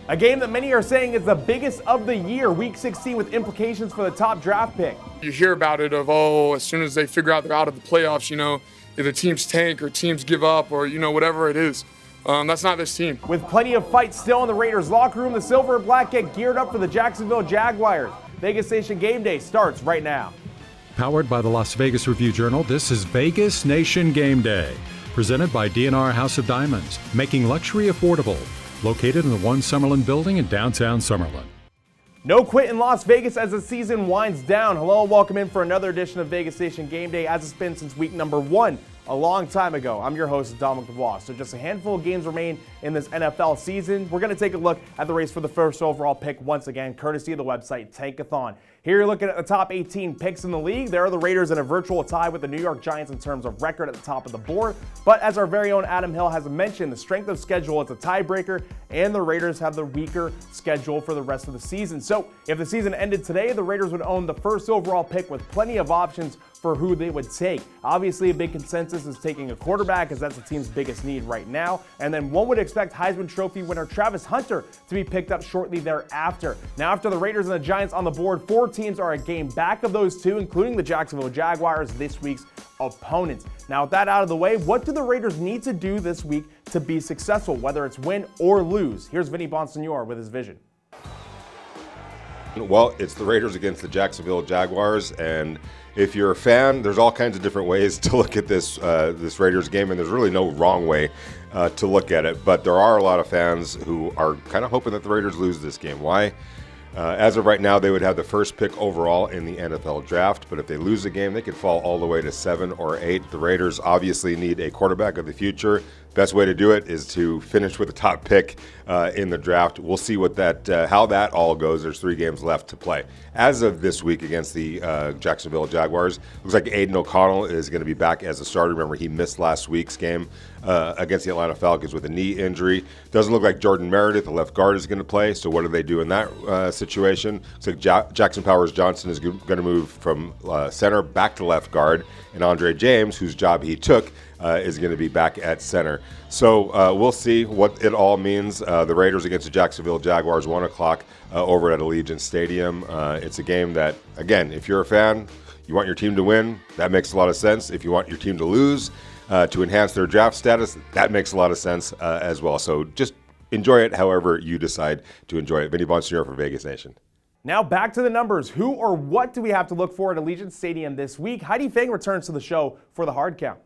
A game that many are saying is the biggest of the year, Week 16, with implications for the top draft pick. You hear about it of, as soon as they figure out they're out of the playoffs, either teams tank or teams give up or, whatever it is. That's not this team. With plenty of fight still in the Raiders locker room, the Silver and Black get geared up for the Jacksonville Jaguars. Vegas Nation Game Day starts right now. Powered by the Las Vegas Review-Journal, this is Vegas Nation Game Day. Presented by D&R House of Diamonds, making luxury affordable. Located in the One Summerlin building in downtown Summerlin. No quit in Las Vegas as the season winds down. Hello and welcome in for another edition of Vegas Nation Game Day as it's been since week number 1 a long time ago. I'm your host, Dominic Lavoie. So just a handful of games remain in this NFL season. We're going to take a look at the race for the first overall pick once again, courtesy of the website Tankathon. Here you're looking at the top 18 picks in the league. There are the Raiders in a virtual tie with the New York Giants in terms of record at the top of the board. But as our very own Adam Hill has mentioned, the strength of schedule is a tiebreaker, and the Raiders have the weaker schedule for the rest of the season. So if the season ended today, the Raiders would own the first overall pick with plenty of options for who they would take. Obviously, a big consensus is taking a quarterback, as that's the team's biggest need right now. And then one would expect Heisman Trophy winner Travis Hunter to be picked up shortly thereafter. Now, after the Raiders and the Giants on the board, 4 teams are a game back of those 2, including the Jacksonville Jaguars, this week's opponents. Now, with that out of the way, what do the Raiders need to do this week to be successful, whether it's win or lose? Here's Vinny Bonsignore with his vision. Well, it's the Raiders against the Jacksonville Jaguars, and if you're a fan, there's all kinds of different ways to look at this Raiders game, and there's really no wrong way to look at it. But there are a lot of fans who are kind of hoping that the Raiders lose this game. Why? As of right now, they would have the first pick overall in the NFL draft, but if they lose the game, they could fall all the way to 7 or 8. The Raiders obviously need a quarterback of the future. Best way to do it is to finish with the top pick in the draft. We'll see what how that all goes. There's 3 games left to play. As of this week against the Jacksonville Jaguars, looks like Aiden O'Connell is going to be back as a starter. Remember, he missed last week's game against the Atlanta Falcons with a knee injury. Doesn't look like Jordan Meredith, the left guard, is going to play. So what do they do in that situation? So Jackson Powers Johnson is going to move from center back to left guard, and Andre James, whose job he took, is going to be back at center. So we'll see what it all means. The Raiders against the Jacksonville Jaguars, 1 o'clock over at Allegiant Stadium. It's a game that, again, if you're a fan, you want your team to win, that makes a lot of sense. If you want your team to lose, to enhance their draft status, that makes a lot of sense as well. So just enjoy it however you decide to enjoy it. Vinnie Bonsignore for Vegas Nation. Now back to the numbers. Who or what do we have to look for at Allegiant Stadium this week? Heidi Fang returns to the show for the hard count.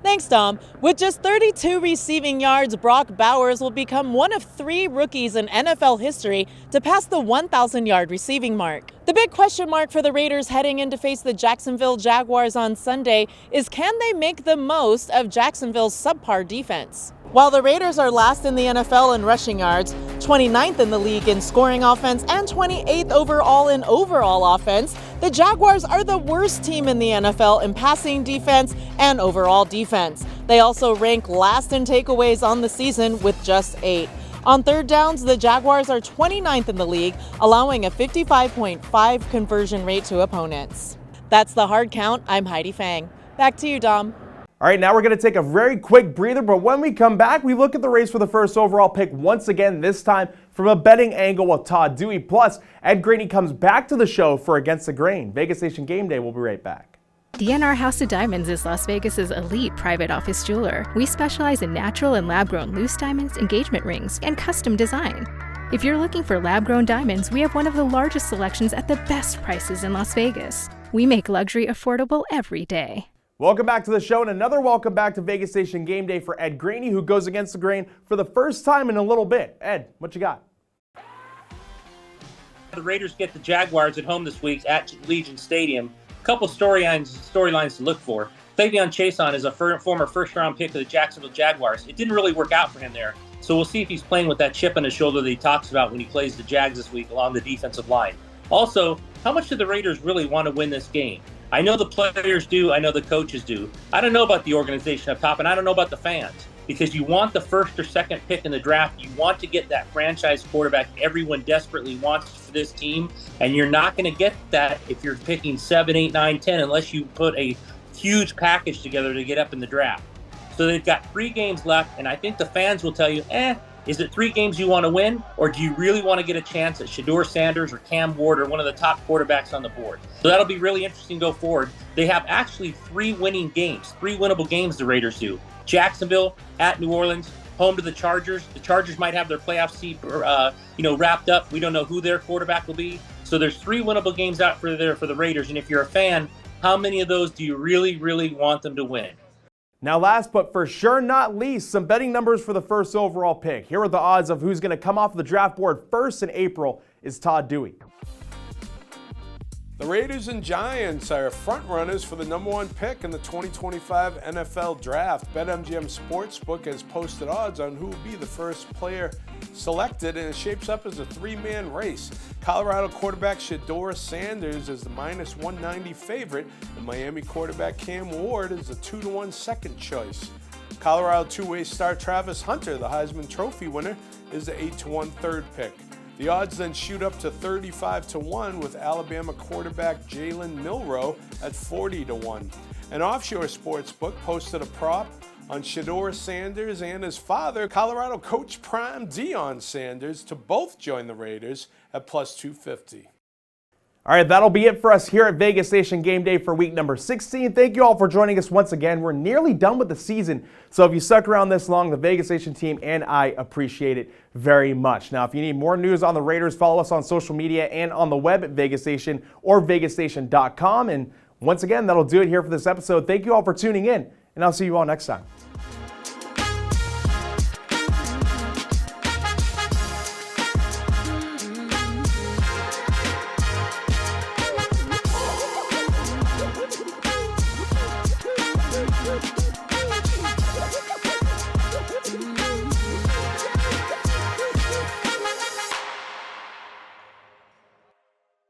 Thanks, Dom. With just 32 receiving yards, Brock Bowers will become one of 3 rookies in NFL history to pass the 1,000-yard receiving mark. The big question mark for the Raiders heading in to face the Jacksonville Jaguars on Sunday is, can they make the most of Jacksonville's subpar defense? While the Raiders are last in the NFL in rushing yards, 29th in the league in scoring offense, and 28th overall in overall offense, the Jaguars are the worst team in the NFL in passing defense and overall defense. They also rank last in takeaways on the season with just 8. On third downs, the Jaguars are 29th in the league, allowing a 55.5 conversion rate to opponents. That's the hard count. I'm Heidi Fang. Back to you, Dom. All right, now we're going to take a very quick breather, but when we come back, we look at the race for the first overall pick once again, this time from a betting angle with Todd Dewey. Plus, Ed Graney comes back to the show for Against the Grain. Vegas Nation Game Day. We'll be right back. D&R House of Diamonds is Las Vegas's elite private office jeweler. We specialize in natural and lab-grown loose diamonds, engagement rings, and custom design. If you're looking for lab-grown diamonds, we have one of the largest selections at the best prices in Las Vegas. We make luxury affordable every day. Welcome back to the show, and another welcome back to Vegas Nation Game Day for Ed Graney, who goes against the grain for the first time in a little bit. Ed, what you got? The Raiders get the Jaguars at home this week at Allegiant Stadium. A couple storylines to look for. Fabian Chason is a former first-round pick of the Jacksonville Jaguars. It didn't really work out for him there, so we'll see if he's playing with that chip on his shoulder that he talks about when he plays the Jags this week along the defensive line. Also, how much do the Raiders really want to win this game? I know the players do. I know the coaches do. I don't know about the organization up top, and I don't know about the fans, because you want the first or second pick in the draft. You want to get that franchise quarterback everyone desperately wants for this team, and you're not going to get that if you're picking 7, 8, 9, 10 unless you put a huge package together to get up in the draft. So they've got 3 games left, and I think the fans will tell you, is it 3 games you want to win, or do you really want to get a chance at Shedeur Sanders or Cam Ward or one of the top quarterbacks on the board? So that'll be really interesting to go forward. They have actually 3 winning games, 3 winnable games the Raiders do. Jacksonville, at New Orleans, home to the Chargers. The Chargers might have their playoff seat wrapped up. We don't know who their quarterback will be. So there's 3 winnable games out for the Raiders. And if you're a fan, how many of those do you really, really want them to win? Now last but for sure not least, some betting numbers for the first overall pick. Here are the odds of who's going to come off the draft board first in April is Todd Dewey. The Raiders and Giants are front runners for the number 1 pick in the 2025 NFL Draft. BetMGM Sportsbook has posted odds on who will be the first player selected, and it shapes up as a 3-man race. Colorado quarterback Shedeur Sanders is the -190 favorite, and Miami quarterback Cam Ward is the 2-1 second choice. Colorado two-way star Travis Hunter, the Heisman Trophy winner, is the 8-1 third pick. The odds then shoot up to 35-1 with Alabama quarterback Jalen Milroe at 40-1. An offshore sportsbook posted a prop on Shedeur Sanders and his father, Colorado coach prime Deion Sanders, to both join the Raiders at +250. All right, that'll be it for us here at Vegas Nation Game Day for week number 16. Thank you all for joining us once again. We're nearly done with the season, so if you stuck around this long, the Vegas Nation team and I appreciate it very much. Now, if you need more news on the Raiders, follow us on social media and on the web at Vegas Nation or vegasnation.com. And once again, that'll do it here for this episode. Thank you all for tuning in, and I'll see you all next time.